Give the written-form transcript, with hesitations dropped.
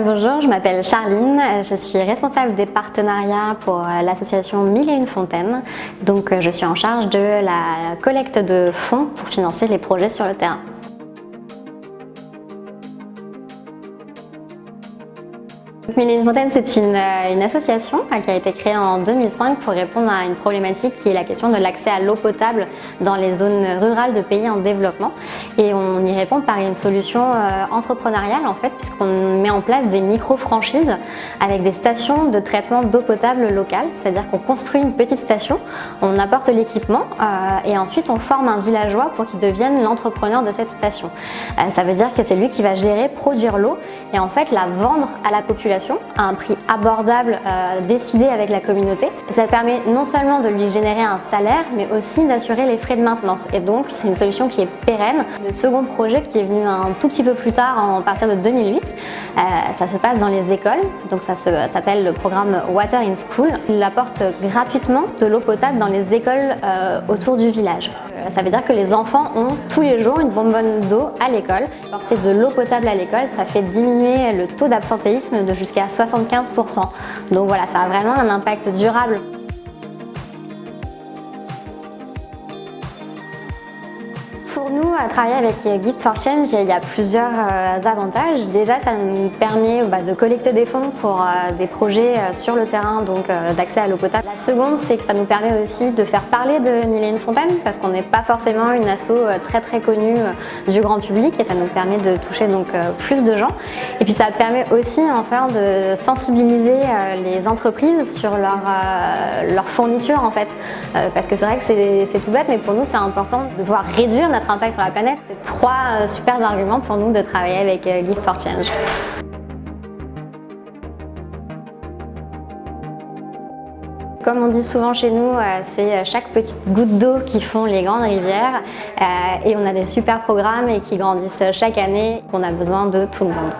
Bonjour, je m'appelle Charline, je suis responsable des partenariats pour l'association 1001 Fontaines. Donc je suis en charge de la collecte de fonds pour financer les projets sur le terrain. 1001 Fontaines, c'est une association qui a été créée en 2005 pour répondre à une problématique qui est la question de l'accès à l'eau potable dans les zones rurales de pays en développement. Et on y répond par une solution entrepreneuriale en fait, puisqu'on met en place des micro-franchises avec des stations de traitement d'eau potable locale. C'est-à-dire qu'on construit une petite station, on apporte l'équipement et ensuite on forme un villageois pour qu'il devienne l'entrepreneur de cette station. Ça veut dire que c'est lui qui va gérer, produire l'eau et en fait la vendre à la population à un prix abordable décidé avec la communauté. Ça permet non seulement de lui générer un salaire, mais aussi d'assurer les frais de maintenance. Et donc, c'est une solution qui est pérenne. Le second projet qui est venu un tout petit peu plus tard, à partir de 2008, ça se passe dans les écoles. Donc, ça s'appelle le programme Water in School. Il apporte gratuitement de l'eau potable dans les écoles autour du village. Ça veut dire que les enfants ont tous les jours une bonbonne d'eau à l'école. Porter de l'eau potable à l'école, ça fait diminuer le taux d'absentéisme de jusqu'à 75%. Donc voilà, ça a vraiment un impact durable. Pour nous, à travailler avec Gift for Change, il y a plusieurs avantages. Déjà, ça nous permet de collecter des fonds pour des projets sur le terrain, donc d'accès à l'eau potable. La seconde, c'est que ça nous permet aussi de faire parler de 1001 Fontaines, parce qu'on n'est pas forcément une asso très connue du grand public, et ça nous permet de toucher donc plus de gens. Et puis ça permet aussi enfin de sensibiliser les entreprises sur leur fourniture en fait, parce que c'est vrai que c'est tout bête, mais pour nous c'est important de pouvoir réduire notre impact sur la planète. C'est trois super arguments pour nous de travailler avec Gift for Change. Comme on dit souvent chez nous, c'est chaque petite goutte d'eau qui font les grandes rivières et on a des super programmes et qui grandissent chaque année. On a besoin de tout le monde.